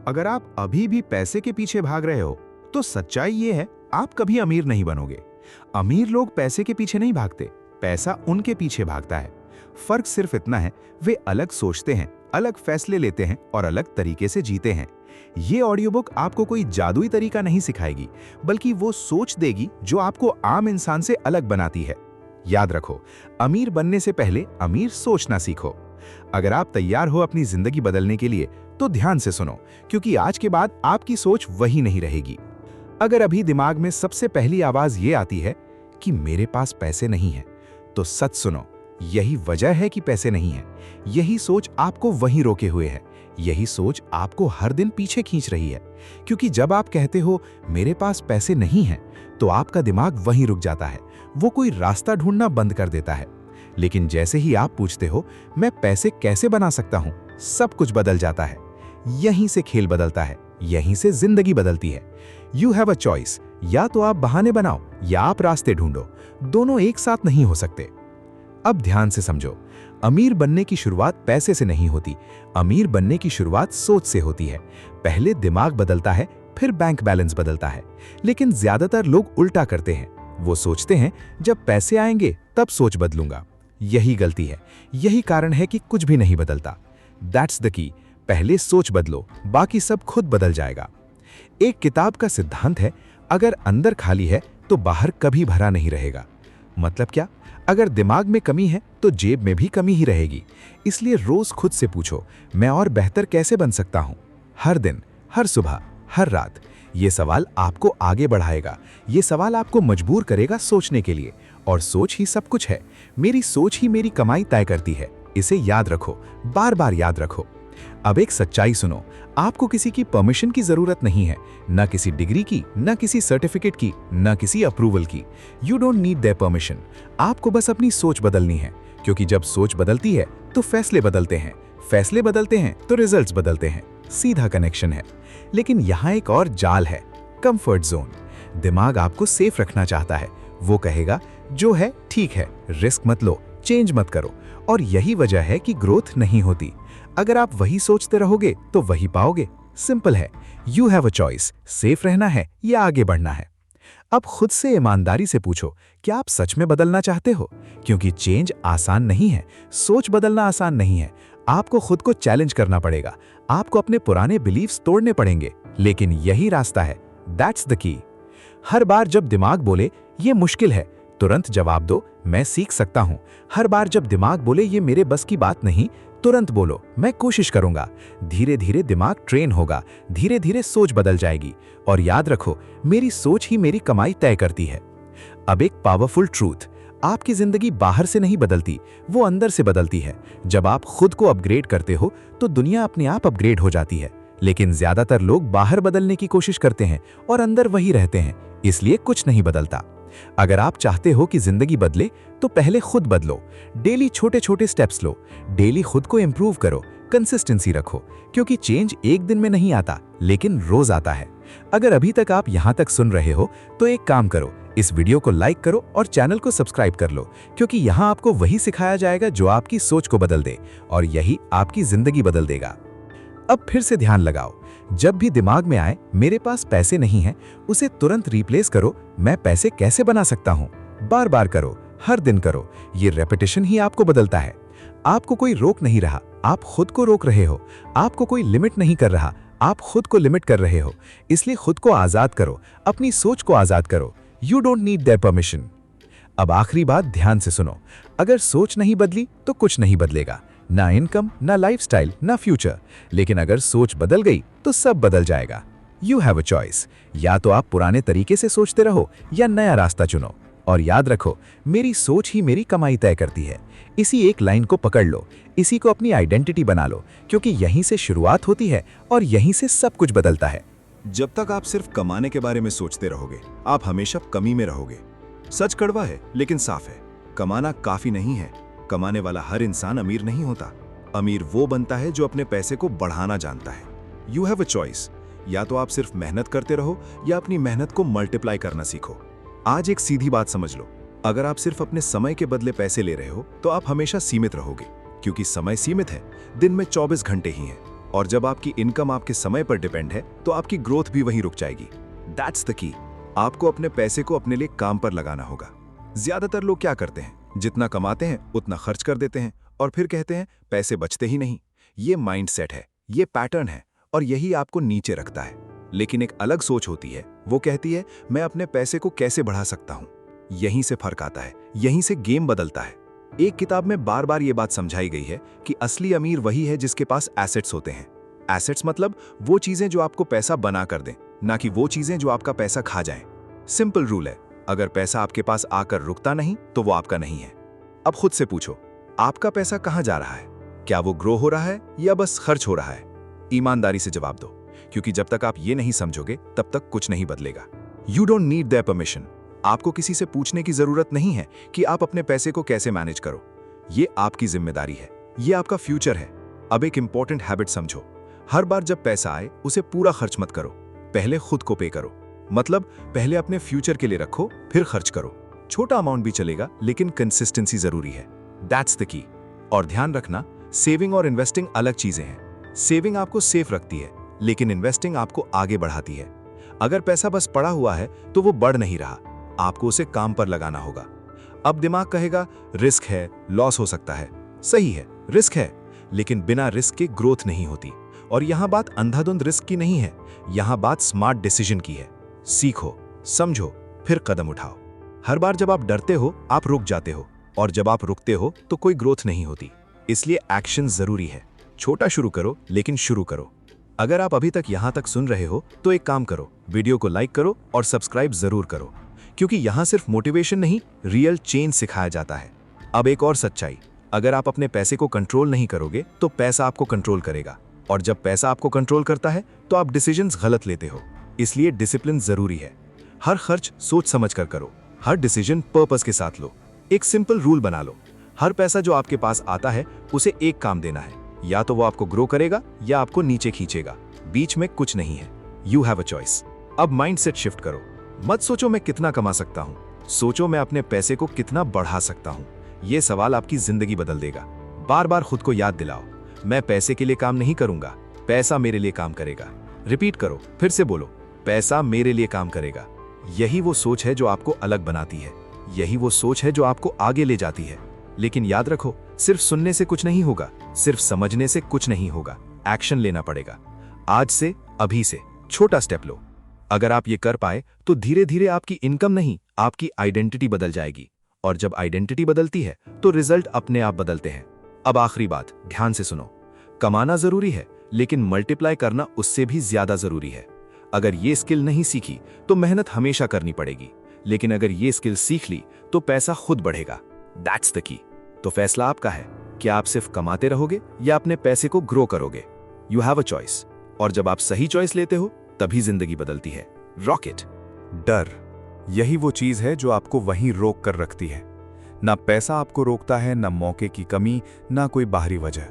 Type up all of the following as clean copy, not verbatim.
अगर आप अभी भी पैसे के पीछे भाग रहे हो, तो सच्चाई ये है, आप कभी अमीर नहीं बनोगे। अमीर लोग पैसे के पीछे नहीं भागते, पैसा उनके पीछे भागता है। फर्क सिर्फ इतना है, वे अलग सोचते हैं, अलग फैसले लेते हैं और अलग तरीके से जीते हैं। ये ऑडियो बुक आपको कोई जादुई तरीका नहीं सिखाएगी, बल्कि वो सोच देगी जो आपको आम इंसान से अलग बनाती है। याद रखो, अमीर बनने से पहले अमीर सोचना सीखो। अगर आप तैयार हो अपनी जिंदगी बदलने के लिए, तो ध्यान से सुनो, क्योंकि आज के बाद आपकी सोच वही नहीं रहेगी। अगर अभी दिमाग में सबसे पहली आवाज ये आती है कि मेरे पास पैसे नहीं है, तो सच सुनो, यही वजह है कि पैसे नहीं है। यही सोच आपको वहीं रोके हुए है। यही सोच आपको हर दिन पीछे खींच रही है, क्योंकि जब आप कहते हो मेरे पास पैसे नहीं हैं, तो आपका दिमाग वहीं रुक जाता है। वो कोई रास्ता ढूंढना बंद कर देता है। लेकिन जैसे ही आप पूछते हो मैं पैसे कैसे बना सकता हूं, सब कुछ बदल जाता है। यहीं से खेल बदलता है, यहीं से जिंदगी बदलती है। यू हैव अ चॉइस, या तो आप बहाने बनाओ या आप रास्ते ढूंढो। दोनों एक साथ नहीं हो सकते। अब ध्यान से समझो, अमीर बनने की शुरुआत पैसे से नहीं होती। अमीर बनने की शुरुआत सोच से होती है। पहले दिमाग बदलता है, फिर बैंक बैलेंस बदलता है। लेकिन ज्यादातर लोग उल्टा करते हैं। वो सोचते हैं जब पैसे आएंगे तब सोच बदलूंगा। यही गलती है, यही कारण है कि कुछ भी नहीं बदलता। दैट्स द की। पहले सोच बदलो, बाकी सब खुद बदल जाएगा। एक किताब का सिद्धांत है, अगर अंदर खाली है तो बाहर कभी भरा नहीं रहेगा। मतलब क्या? अगर दिमाग में कमी है तो जेब में भी कमी ही रहेगी। इसलिए रोज खुद से पूछो, मैं और बेहतर कैसे बन सकता हूं? हर दिन, हर सुबह, हर रात। ये सवाल आपको आगे बढ़ाएगा। ये सवाल आपको मजबूर करेगा सोचने के लिए। और सोच ही सब कुछ है। मेरी सोच ही मेरी कमाई तय करती है। इसे याद रखो, बार बार याद रखो। अब एक सच्चाई सुनो, आपको किसी की परमिशन की जरूरत नहीं है। न किसी डिग्री की, न किसी सर्टिफिकेट की, न किसी अप्रूवल की। You don't need their permission. आपको बस अपनी सोच बदलनी है, क्योंकि जब सोच बदलती है तो फैसले बदलते हैं। फैसले बदलते हैं तो रिजल्ट्स बदलते हैं। सीधा कनेक्शन है। लेकिन यहाँ एक और जाल है, कंफर्ट जोन। दिमाग आपको सेफ रखना चाहता है। वो कहेगा जो है ठीक है, रिस्क मत लो, चेंज मत करो। और यही वजह है कि ग्रोथ नहीं होती। अगर आप वही सोचते रहोगे तो वही पाओगे। सिंपल है, you have a choice, safe रहना है या आगे बढ़ना है। अब खुद से ईमानदारी से पूछो, क्या आप सच में बदलना चाहते हो? क्योंकि चेंज आसान नहीं है, सोच बदलना आसान नहीं है। आपको खुद को चैलेंज करना पड़ेगा। आपको अपने पुराने बिलीफ्स तोड़ने पड़ेंगे। लेकिन यही रास्ता है। दैट्स द की। हर बार जब दिमाग बोले ये मुश्किल है, तुरंत जवाब दो, मैं सीख सकता हूं। हर बार जब दिमाग बोले ये मेरे बस की बात नहीं, तुरंत बोलो, मैं कोशिश करूंगा। धीरे धीरे दिमाग ट्रेन होगा, धीरे धीरे सोच बदल जाएगी। और याद रखो, मेरी सोच ही मेरी कमाई तय करती है। अब एक पावरफुल ट्रूथ, आपकी जिंदगी बाहर से नहीं बदलती, वो अंदर से बदलती है। जब आप खुद को अपग्रेड करते हो तो दुनिया अपने आप अपग्रेड हो जाती है। लेकिन ज्यादातर लोग बाहर बदलने की कोशिश करते हैं और अंदर वही रहते हैं, इसलिए कुछ नहीं बदलता। अगर आप चाहते हो कि जिंदगी बदले, तो पहले खुद बदलो। डेली छोटे छोटे स्टेप्स लो। डेली खुद को इंप्रूव करो, कंसिस्टेंसी रखो, क्योंकि चेंज एक दिन में नहीं आता, लेकिन रोज आता है। अगर अभी तक आप यहां तक सुन रहे हो, तो एक काम करो, इस वीडियो को लाइक करो और चैनल को सब्सक्राइब कर लो, क्योंकि यहां आपको वही सिखाया जाएगा जो आपकी सोच को बदल दे, और यही आपकी जिंदगी बदल देगा। अब फिर से ध्यान लगाओ, जब भी दिमाग में आए मेरे पास पैसे नहीं हैं, उसे तुरंत रिप्लेस करो, मैं पैसे कैसे बना सकता हूं। बार बार करो, हर दिन करो। ये रेपिटेशन ही आपको बदलता है। आपको कोई रोक नहीं रहा, आप खुद को रोक रहे हो। आपको कोई लिमिट नहीं कर रहा, आप खुद को लिमिट कर रहे हो। इसलिए खुद को आजाद करो, अपनी सोच को आजाद करो। You don't need their permission. अब आखिरी बात ध्यान से सुनो, अगर सोच नहीं बदली तो कुछ नहीं बदलेगा, ना इनकम, ना लाइफस्टाइल, ना फ्यूचर। लेकिन अगर सोच बदल गई तो सब बदल जाएगा। यू हैव अ चॉइस, या तो आप पुराने तरीके से सोचते रहो या नया रास्ता चुनो। और याद रखो, मेरी सोच ही मेरी कमाई तय करती है। इसी एक लाइन को पकड़ लो, इसी को अपनी आइडेंटिटी बना लो, क्योंकि यहीं से शुरुआत होती है और यहीं से सब कुछ बदलता है। जब तक आप सिर्फ कमाने के बारे में सोचते रहोगे, आप हमेशा कमी में रहोगे। सच कड़वा है लेकिन साफ है, कमाना काफी नहीं है। कमाने वाला हर इंसान अमीर नहीं होता। अमीर वो बनता है जो अपने पैसे को बढ़ाना जानता है। यू हैव अ चॉइस, या तो आप सिर्फ मेहनत करते रहो या अपनी मेहनत को मल्टीप्लाई करना सीखो। आज एक सीधी बात समझ लो, अगर आप सिर्फ अपने समय के बदले पैसे ले रहे हो तो आप हमेशा सीमित रहोगे, क्योंकि समय सीमित है, दिन में 24 घंटे ही हैं। और जब आपकी इनकम आपके समय पर डिपेंड है तो आपकी ग्रोथ भी वहीं रुक जाएगी। दैट्स द की। आपको अपने पैसे को अपने लिए काम पर लगाना होगा। ज्यादातर लोग क्या करते हैं, जितना कमाते हैं उतना खर्च कर देते हैं और फिर कहते हैं पैसे बचते ही नहीं। ये माइंडसेट है, ये पैटर्न है और यही आपको नीचे रखता है। लेकिन एक अलग सोच होती है, वो कहती है मैं अपने पैसे को कैसे बढ़ा सकता हूं। यहीं से फर्क आता है, यहीं से गेम बदलता है। एक किताब में बार बार ये बात समझाई गई है कि असली अमीर वही है जिसके पास एसेट्स होते हैं। एसेट्स मतलब वो चीजें जो आपको पैसा बना कर दें, ना कि वो चीजें जो आपका पैसा खा जाएं। सिंपल रूल है, अगर पैसा आपके पास आकर रुकता नहीं तो वो आपका नहीं है। अब खुद से पूछो, आपका पैसा कहां जा रहा है? क्या वो ग्रो हो रहा है या बस खर्च हो रहा है? ईमानदारी से जवाब दो, क्योंकि जब तक आप ये नहीं समझोगे तब तक कुछ नहीं बदलेगा। You don't need their permission. आपको किसी से पूछने की जरूरत नहीं है कि आप अपने पैसे को कैसे मैनेज करो। ये आपकी जिम्मेदारी है, ये आपका फ्यूचर है। अब एक इंपॉर्टेंट हैबिट समझो, हर बार जब पैसा आए उसे पूरा खर्च मत करो, पहले खुद को पे करो। मतलब पहले अपने फ्यूचर के लिए रखो, फिर खर्च करो। छोटा अमाउंट भी चलेगा, लेकिन कंसिस्टेंसी जरूरी है। दैट्स द की। और ध्यान रखना, सेविंग और इन्वेस्टिंग अलग चीजें हैं। सेविंग आपको सेफ रखती है, लेकिन इन्वेस्टिंग आपको आगे बढ़ाती है। अगर पैसा बस पड़ा हुआ है तो वो बढ़ नहीं रहा, आपको उसे काम पर लगाना होगा। अब दिमाग कहेगा रिस्क है, लॉस हो सकता है। सही है, रिस्क है, लेकिन बिना रिस्क के ग्रोथ नहीं होती। और यहां बात अंधाधुंध रिस्क की नहीं है, यहां बात स्मार्ट डिसीजन की है। सीखो, समझो, फिर कदम उठाओ। हर बार जब आप डरते हो आप रुक जाते हो, और जब आप रुकते हो तो कोई ग्रोथ नहीं होती। इसलिए एक्शन जरूरी है। छोटा शुरू करो, लेकिन शुरू करो। अगर आप अभी तक यहां तक सुन रहे हो तो एक काम करो, वीडियो को लाइक करो और सब्सक्राइब जरूर करो, क्योंकि यहां सिर्फ मोटिवेशन नहीं, रियल चेंज सिखाया जाता है। अब एक और सच्चाई, अगर आप अपने पैसे को कंट्रोल नहीं करोगे तो पैसा आपको कंट्रोल करेगा, और जब पैसा आपको कंट्रोल करता है तो आप डिसीजंस गलत लेते हो। इसलिए डिसिप्लिन जरूरी है। हर खर्च सोच समझ कर करो, हर डिसीजन पर्पस के साथ लो। एक सिंपल रूल बना लो, हर पैसा जो आपके पास आता है उसे एक काम देना है, या तो वो आपको ग्रो करेगा या आपको नीचे खींचेगा, बीच में कुछ नहीं है। You have a choice. अब माइंडसेट शिफ्ट करो, मत सोचो मैं कितना कमा सकता हूं, सोचो मैं अपने पैसे को कितना बढ़ा सकता हूं। यह सवाल आपकी जिंदगी बदल देगा। बार बार खुद को याद दिलाओ, मैं पैसे के लिए काम नहीं करूंगा, पैसा मेरे लिए काम करेगा। रिपीट करो, फिर से बोलो, पैसा मेरे लिए काम करेगा। यही वो सोच है जो आपको अलग बनाती है, यही वो सोच है जो आपको आगे ले जाती है। लेकिन याद रखो, सिर्फ सुनने से कुछ नहीं होगा, सिर्फ समझने से कुछ नहीं होगा, एक्शन लेना पड़ेगा। आज से, अभी से छोटा स्टेप लो। अगर आप ये कर पाए तो धीरे धीरे आपकी इनकम नहीं, आपकी आइडेंटिटी बदल जाएगी, और जब आइडेंटिटी बदलती है तो रिजल्ट अपने आप बदलते हैं। अब आखिरी बात, ध्यान से सुनो, कमाना जरूरी है, लेकिन मल्टीप्लाई करना उससे भी ज्यादा जरूरी है। अगर ये स्किल नहीं सीखी तो मेहनत हमेशा करनी पड़ेगी, लेकिन अगर ये स्किल सीख ली तो पैसा खुद बढ़ेगा। दैट्स द की। तो फैसला आपका है, क्या आप सिर्फ कमाते रहोगे या अपने पैसे को ग्रो करोगे? यू हैव अ चॉइस, और जब आप सही चॉइस लेते हो तभी जिंदगी बदलती है। रॉकेट। डर, यही वो चीज है जो आपको वहीं रोक कर रखती है। ना पैसा आपको रोकता है, ना मौके की कमी, ना कोई बाहरी वजह।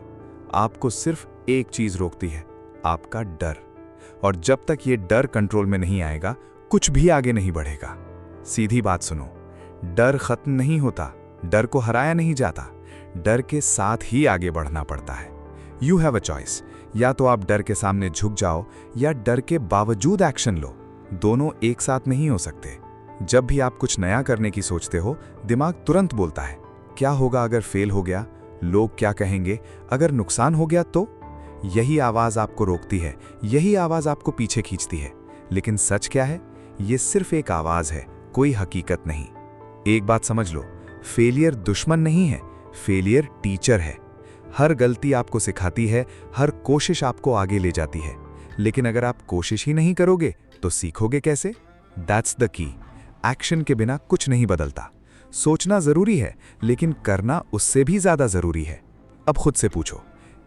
आपको सिर्फ एक चीज रोकती है, आपका डर। और जब तक ये डर कंट्रोल में नहीं आएगा, कुछ भी आगे नहीं बढ़ेगा। सीधी बात सुनो, डर खत्म नहीं होता, डर को हराया नहीं जाता, डर के साथ ही आगे बढ़ना पड़ता है। यू हैव अ चॉइस, या तो आप डर के सामने झुक जाओ या डर के बावजूद एक्शन लो। दोनों एक साथ नहीं हो सकते। जब भी आप कुछ नया करने की सोचते हो, दिमाग तुरंत बोलता है, क्या होगा अगर फेल हो गया, लोग क्या कहेंगे, अगर नुकसान हो गया तो? यही आवाज आपको रोकती है, यही आवाज आपको पीछे खींचती है। लेकिन सच क्या है? ये सिर्फ एक आवाज है, कोई हकीकत नहीं। एक बात समझ लो, फेलियर दुश्मन नहीं है, फेलियर टीचर है। हर गलती आपको सिखाती है, हर कोशिश आपको आगे ले जाती है। लेकिन अगर आप कोशिश ही नहीं करोगे तो सीखोगे कैसे? दैट्स द की। एक्शन के बिना कुछ नहीं बदलता। सोचना जरूरी है, लेकिन करना उससे भी ज्यादा जरूरी है। अब खुद से पूछो,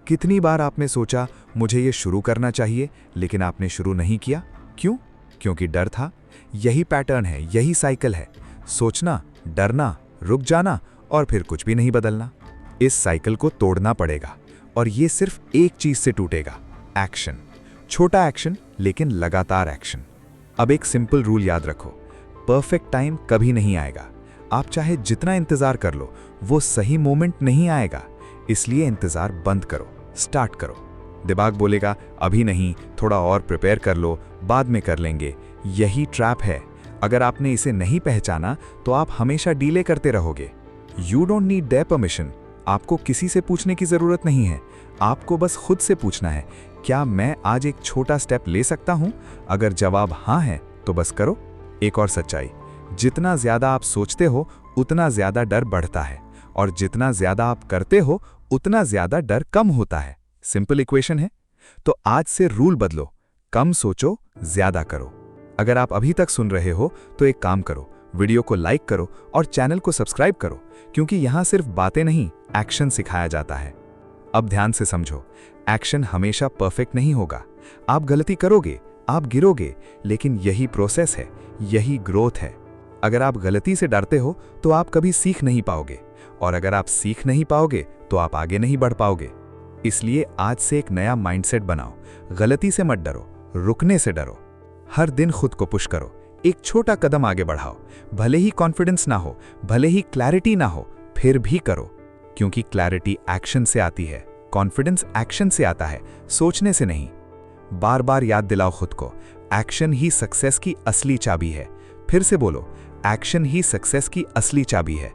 कितनी बार आपने सोचा मुझे ये शुरू करना चाहिए, लेकिन आपने शुरू नहीं किया? क्यों? क्योंकि डर था। यही पैटर्न है, यही साइकिल है। सोचना, डरना, रुक जाना और फिर कुछ भी नहीं बदलना। इस साइकिल को तोड़ना पड़ेगा, और ये सिर्फ एक चीज से टूटेगा, एक्शन। छोटा एक्शन, लेकिन लगातार एक्शन। अब एक सिंपल रूल याद रखो, परफेक्ट टाइम कभी नहीं आएगा। आप चाहे जितना इंतजार कर लो, वो सही मोमेंट नहीं आएगा। इसलिए इंतजार बंद करो, स्टार्ट करो। दिमाग बोलेगा अभी नहीं, थोड़ा और प्रिपेयर कर लो, बाद में कर लेंगे। यही ट्रैप है। अगर आपने इसे नहीं पहचाना तो आप हमेशा डीले करते रहोगे। You don't need their permission. आपको किसी से पूछने की जरूरत नहीं है। आपको बस खुद से पूछना है, क्या मैं आज एक छोटा स्टेप ले सकता हूं? अगर जवाब हाँ है तो बस करो। एक और सच्चाई, जितना ज्यादा आप सोचते हो उतना ज्यादा डर बढ़ता है, और जितना ज्यादा आप करते हो उतना ज्यादा डर कम होता है। सिंपल इक्वेशन है। तो आज से रूल बदलो, कम सोचो, ज्यादा करो। अगर आप अभी तक सुन रहे हो तो एक काम करो, वीडियो को लाइक करो और चैनल को सब्सक्राइब करो, क्योंकि यहां सिर्फ बातें नहीं, एक्शन सिखाया जाता है। अब ध्यान से समझो, एक्शन हमेशा परफेक्ट नहीं होगा। आप गलती करोगे, आप गिरोगे, लेकिन यही प्रोसेस है, यही ग्रोथ है। अगर आप गलती से डरते हो तो आप कभी सीख नहीं पाओगे, और अगर आप सीख नहीं पाओगे तो आप आगे नहीं बढ़ पाओगे। इसलिए आज से एक नया माइंडसेट बनाओ। गलती से मत डरो, रुकने से डरो। हर दिन खुद को पुश करो, एक छोटा कदम आगे बढ़ाओ। भले ही कॉन्फिडेंस ना हो, भले ही क्लैरिटी ना हो, फिर भी करो, क्योंकि क्लैरिटी एक्शन से आती है, कॉन्फिडेंस एक्शन से आता है, सोचने से नहीं। बार बार याद दिलाओ खुद को, एक्शन ही सक्सेस की असली चाबी है। फिर से बोलो, एक्शन ही सक्सेस की असली चाबी है।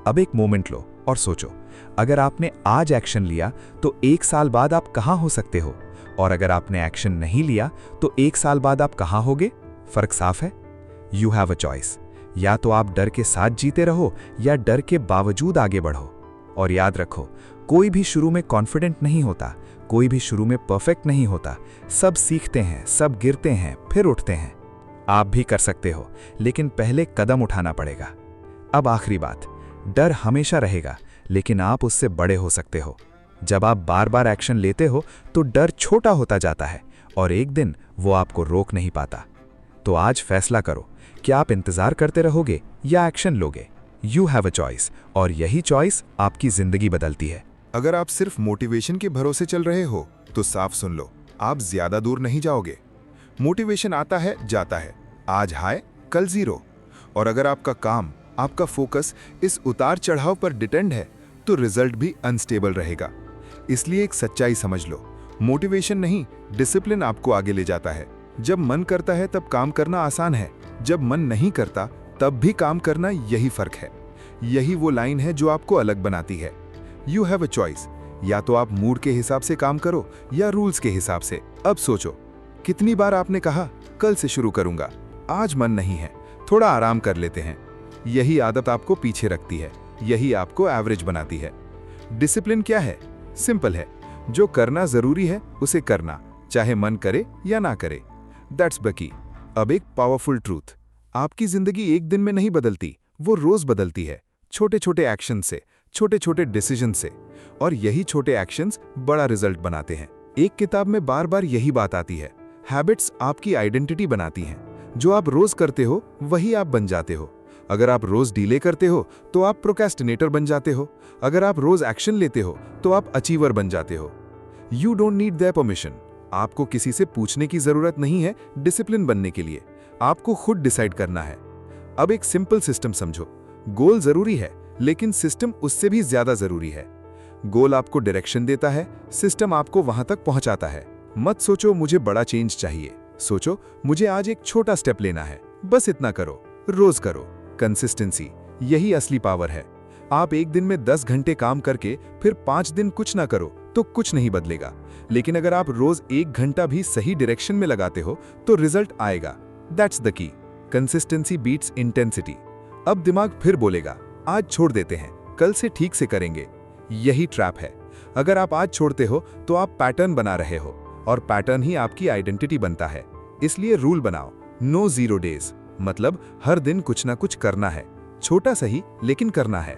अब एक मोमेंट लो और सोचो, अगर आपने आज एक्शन लिया तो 1 साल बाद आप कहां हो सकते हो, और अगर आपने एक्शन नहीं लिया तो 1 साल बाद आप कहां होगे? फर्क साफ है। You have a choice. या तो आप डर के साथ जीते रहो या डर के बावजूद आगे बढ़ो। और याद रखो, कोई भी शुरू में कॉन्फिडेंट नहीं होता, कोई भी शुरू में परफेक्ट नहीं होता। सब सीखते हैं, सब गिरते हैं, फिर उठते हैं। आप भी कर सकते हो, लेकिन पहले कदम उठाना पड़ेगा। अब आखिरी बात, डर हमेशा रहेगा, लेकिन आप उससे बड़े हो सकते हो। जब आप बार बार एक्शन लेते हो तो डर छोटा होता जाता है, और एक दिन वो आपको रोक नहीं पाता। तो आज फैसला करो, क्या आप इंतजार करते रहोगे या एक्शन लोगे? यू हैव अ चॉइस, और यही चॉइस आपकी जिंदगी बदलती है। अगर आप सिर्फ मोटिवेशन के भरोसे चल रहे हो तो साफ सुन लो, आप ज्यादा दूर नहीं जाओगे। मोटिवेशन आता है, जाता है, आज हाई, कल जीरो। और अगर आपका काम, आपका फोकस इस उतार चढ़ाव पर डिपेंड है तो रिजल्ट भी अनस्टेबल रहेगा। इसलिए एक सच्चाई समझ लो, मोटिवेशन नहीं, डिसिप्लिन आपको आगे ले जाता है। जब मन करता है तब काम करना आसान है, जब मन नहीं करता तब भी काम करना, यही फर्क है। यही वो लाइन है जो आपको अलग बनाती है। You have a choice. या तो आप मूड के हिसाब से काम करो या रूल्स के हिसाब से। अब सोचो, कितनी बार आपने कहा कल से शुरू करूंगा, आज मन नहीं है, थोड़ा आराम कर लेते हैं। यही आदत आपको पीछे रखती है, यही आपको एवरेज बनाती है। डिसिप्लिन क्या है? सिंपल है, जो करना जरूरी है उसे करना, चाहे मन करे या ना करे। दैट्स द की। अब एक पावरफुल ट्रूथ, आपकी जिंदगी एक दिन में नहीं बदलती, वो रोज बदलती है, छोटे छोटे एक्शन से, छोटे छोटे डिसीजन से। और यही छोटे एक्शंस बड़ा रिजल्ट बनाते हैं। एक किताब में बार बार यही बात आती है, हैबिट्स आपकी आइडेंटिटी बनाती हैं। जो आप रोज करते हो वही आप बन जाते हो। अगर आप रोज डिले करते हो तो आप प्रोक्रेस्टिनेटर बन जाते हो। अगर आप रोज एक्शन लेते हो तो आप अचीवर बन जाते हो। You don't need their permission. आपको किसी से पूछने की जरूरत नहीं है डिसिप्लिन बनने के लिए, आपको खुद डिसाइड करना है। अब एक सिंपल सिस्टम समझो, गोल जरूरी है लेकिन सिस्टम उससे भी ज्यादा जरूरी है। गोल आपको डायरेक्शन देता है, सिस्टम आपको वहां तक पहुंचाता है। मत सोचो मुझे बड़ा चेंज चाहिए, सोचो मुझे आज एक छोटा स्टेप लेना है। बस इतना करो, रोज करो। कंसिस्टेंसी, यही असली पावर है। आप एक दिन में 10 घंटे काम करके फिर 5 दिन कुछ ना करो तो कुछ नहीं बदलेगा। लेकिन अगर आप रोज 1 घंटा भी सही डायरेक्शन में लगाते हो तो रिजल्ट आएगा। That's the key. Consistency beats intensity. अब दिमाग फिर बोलेगा, आज छोड़ देते हैं, कल से ठीक से करेंगे। यही ट्रैप है। अगर आप आज छोड़ते हो तो आप पैटर्न बना रहे हो, और पैटर्न ही आपकी आइडेंटिटी बनता है। इसलिए रूल बनाओ, नो 0 डेज, मतलब हर दिन कुछ ना कुछ करना है, छोटा सही लेकिन करना है।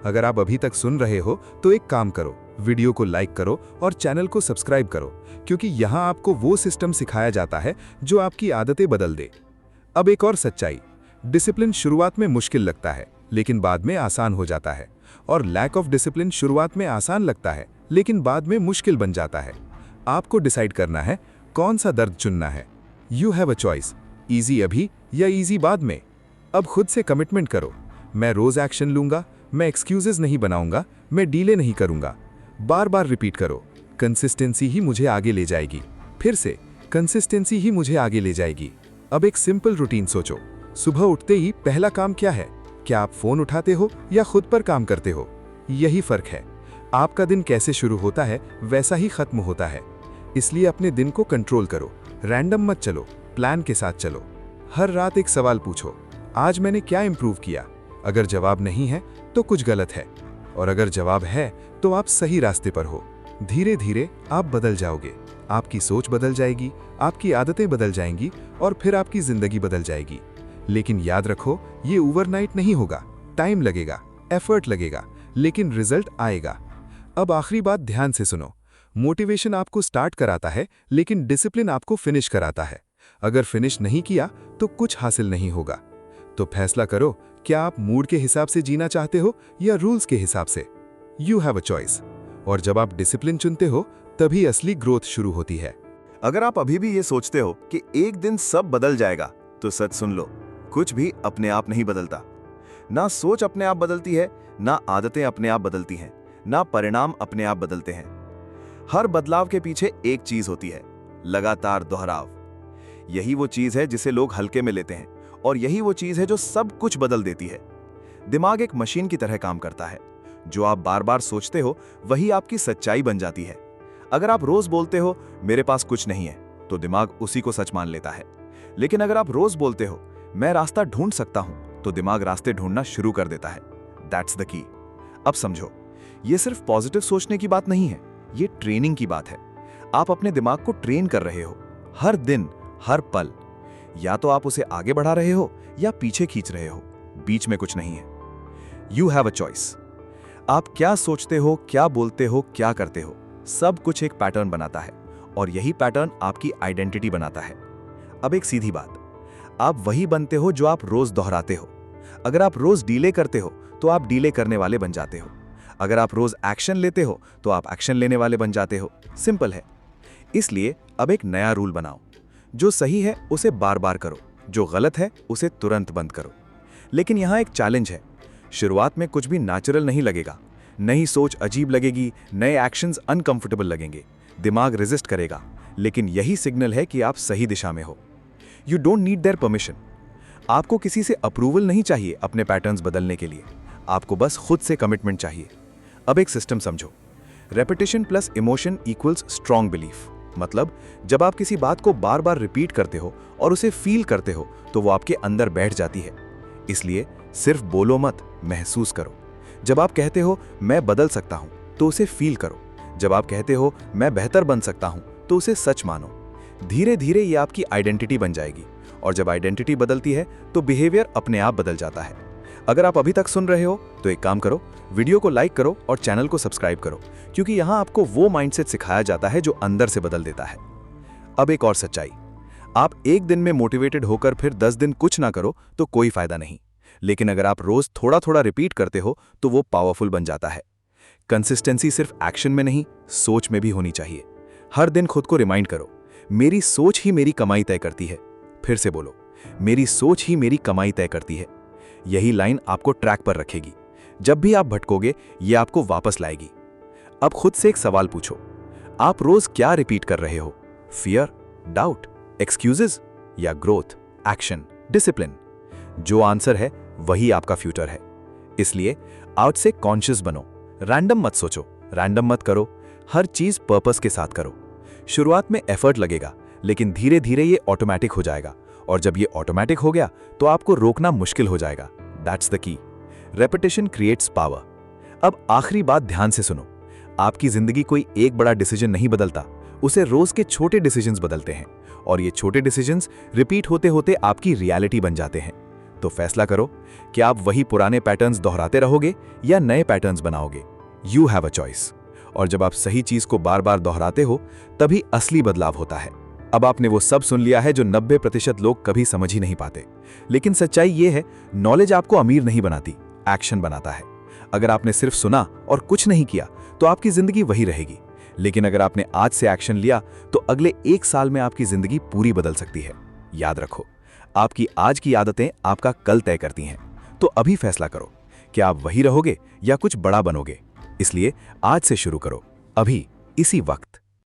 अगर आप अभी तक सुन रहे हो तो एक काम करो, वीडियो को लाइक करो और चैनल को सब्सक्राइब करो, क्योंकि यहाँ आपको वो सिस्टम सिखाया जाता है जो आपकी आदतें बदल दे। अब एक और सच्चाई, डिसिप्लिन शुरुआत में मुश्किल लगता है लेकिन बाद में आसान हो जाता है, और लैक ऑफ डिसिप्लिन शुरुआत में आसान लगता है लेकिन बाद में मुश्किल बन जाता है। आपको डिसाइड करना है कौन सा दर्द चुनना है। You have a choice, easy अभी या ईजी बाद में। अब खुद से कमिटमेंट करो, मैं रोज एक्शन लूंगा, मैं एक्सक्यूजेस नहीं बनाऊंगा, मैं डीले नहीं करूंगा। बार बार रिपीट करो, कंसिस्टेंसी ही मुझे आगे ले जाएगी। फिर से कंसिस्टेंसी ही मुझे आगे ले जाएगी। अब एक सिंपल रूटीन सोचो। सुबह उठते ही पहला काम क्या है? क्या आप फोन उठाते हो या खुद पर काम करते हो? यही फर्क है। आपका दिन कैसे शुरू होता है वैसा ही खत्म होता है। इसलिए अपने दिन को कंट्रोल करो, रैंडम मत चलो, प्लान के साथ चलो। हर रात एक सवाल पूछो, आज मैंने क्या इंप्रूव किया? अगर जवाब नहीं है तो कुछ गलत है, और अगर जवाब है तो आप सही रास्ते पर हो। धीरे धीरे आप बदल जाओगे, आपकी सोच बदल जाएगी, आपकी आदतें बदल जाएंगी और फिर आपकी जिंदगी बदल जाएगी। लेकिन याद रखो, ये ओवरनाइट नहीं होगा। टाइम लगेगा, एफर्ट लगेगा, लेकिन रिजल्ट आएगा। अब आखिरी बात ध्यान से सुनो। मोटिवेशन आपको स्टार्ट कराता है, लेकिन डिसिप्लिन आपको फिनिश कराता है। अगर फिनिश नहीं किया तो कुछ हासिल नहीं होगा। तो फैसला करो, क्या आप मूड के हिसाब से जीना चाहते हो या रूल्स के हिसाब से? You have a choice. और जब आप डिसिप्लिन चुनते हो तभी असली ग्रोथ शुरू होती है। अगर आप अभी भी ये सोचते हो कि एक दिन सब बदल जाएगा, तो सच सुन लो, कुछ भी अपने आप नहीं बदलता। ना सोच अपने आप बदलती है, ना आदतें अपने आप बदलती हैं, ना परिणाम अपने आप बदलते हैं। हर बदलाव के पीछे एक चीज होती है, लगातार दोहराव। यही वो चीज है जिसे लोग हल्के में लेते हैं, और यही वो चीज है जो सब कुछ बदल देती है। दिमाग एक मशीन की तरह काम करता है। जो आप बार बार सोचते हो वही आपकी सच्चाई बन जाती है। अगर आप रोज बोलते हो मेरे पास कुछ नहीं है, तो दिमाग उसी को सच मान लेता है। लेकिन अगर आप रोज बोलते हो मैं रास्ता ढूंढ सकता हूं, तो दिमाग रास्ते ढूंढना शुरू कर देता है। दैट्स द की। अब समझो, ये सिर्फ पॉजिटिव सोचने की बात नहीं है, ये ट्रेनिंग की बात है। आप अपने दिमाग को ट्रेन कर रहे हो, हर दिन, हर पल। या तो आप उसे आगे बढ़ा रहे हो या पीछे खींच रहे हो, बीच में कुछ नहीं है। You have a choice. आप क्या सोचते हो, क्या बोलते हो, क्या करते हो, सब कुछ एक पैटर्न बनाता है, और यही पैटर्न आपकी आइडेंटिटी बनाता है। अब एक सीधी बात, आप वही बनते हो जो आप रोज दोहराते हो। अगर आप रोज डीले करते हो तो आप डीले करने वाले बन जाते हो। अगर आप रोज एक्शन लेते हो तो आप एक्शन लेने वाले बन जाते हो। सिंपल है। इसलिए अब एक नया रूल बनाओ, जो सही है उसे बार बार करो, जो गलत है उसे तुरंत बंद करो। लेकिन यहां एक चैलेंज है। शुरुआत में कुछ भी नेचुरल नहीं लगेगा। नई सोच अजीब लगेगी, नए एक्शंस अनकंफर्टेबल लगेंगे, दिमाग रेजिस्ट करेगा। लेकिन यही सिग्नल है कि आप सही दिशा में हो। You don't need their permission. आपको किसी से अप्रूवल नहीं चाहिए अपने पैटर्न्स बदलने के लिए। आपको बस खुद से कमिटमेंट चाहिए। अब एक सिस्टम समझो, repetition plus emotion equals strong belief. मतलब जब आप किसी बात को बार बार रिपीट करते हो और उसे फील करते हो तो वो आपके अंदर बैठ जाती है। इसलिए सिर्फ बोलो मत, महसूस करो। जब आप कहते हो मैं बदल सकता हूं, तो उसे फील करो। जब आप कहते हो मैं बेहतर बन सकता हूं, तो उसे सच मानो। धीरे धीरे ये आपकी आइडेंटिटी बन जाएगी, और जब आइडेंटिटी बदलती है तो बिहेवियर अपने आप बदल जाता है। अगर आप अभी तक सुन रहे हो तो एक काम करो, वीडियो को लाइक करो और चैनल को सब्सक्राइब करो, क्योंकि यहां आपको वो माइंडसेट सिखाया जाता है जो अंदर से बदल देता है। अब एक और सच्चाई, आप एक दिन में मोटिवेटेड होकर फिर 10 दिन कुछ ना करो तो कोई फायदा नहीं। लेकिन अगर आप रोज थोड़ा थोड़ा रिपीट करते हो तो वो पावरफुल बन जाता है। कंसिस्टेंसी सिर्फ एक्शन में नहीं, सोच में भी होनी चाहिए। हर दिन खुद को रिमाइंड करो, मेरी सोच ही मेरी कमाई तय करती है। फिर से बोलो, मेरी सोच ही मेरी कमाई तय करती है। यही लाइन आपको ट्रैक पर रखेगी। जब भी आप भटकोगे ये आपको वापस लाएगी। अब खुद से एक सवाल पूछो, आप रोज क्या रिपीट कर रहे हो? फियर, डाउट, एक्सक्यूजेस या ग्रोथ, एक्शन, डिसिप्लिन? जो आंसर है वही आपका फ्यूचर है। इसलिए आज से कॉन्शियस बनो। रैंडम मत सोचो, रैंडम मत करो, हर चीज पर्पस के साथ करो। शुरुआत में एफर्ट लगेगा, लेकिन धीरे धीरे ये ऑटोमेटिक हो जाएगा, और जब ये ऑटोमेटिक हो गया तो आपको रोकना मुश्किल हो जाएगा। दैट्स द की। Repetition creates power. अब आखिरी बात ध्यान से सुनो, आपकी जिंदगी कोई एक बड़ा डिसीजन नहीं बदलता, उसे रोज के छोटे डिसीजंस बदलते हैं, और ये छोटे डिसीजंस रिपीट होते होते आपकी रियलिटी बन जाते हैं। तो फैसला करो कि आप वही पुराने पैटर्न्स दोहराते रहोगे या नए पैटर्न्स बनाओगे। You have a choice. और जब आप सही चीज को बार बार दोहराते हो तभी असली बदलाव होता है। अब आपने वो सब सुन लिया है जो 90% लोग कभी समझ ही नहीं पाते। लेकिन सच्चाई ये है, नॉलेज आपको अमीर नहीं बनाती, एक्शन बनाता है। अगर आपने सिर्फ सुना और कुछ नहीं किया तो आपकी जिंदगी वही रहेगी। लेकिन अगर आपने आज से एक्शन लिया तो अगले 1 साल में आपकी जिंदगी पूरी बदल सकती है। याद रखो, आपकी आज की आदतें आपका कल तय करती हैं। तो अभी फैसला करो कि आप वही रहोगे या कुछ बड़ा बनोगे। इसलिए आज से शुरू करो, अभी। इसी वक्त।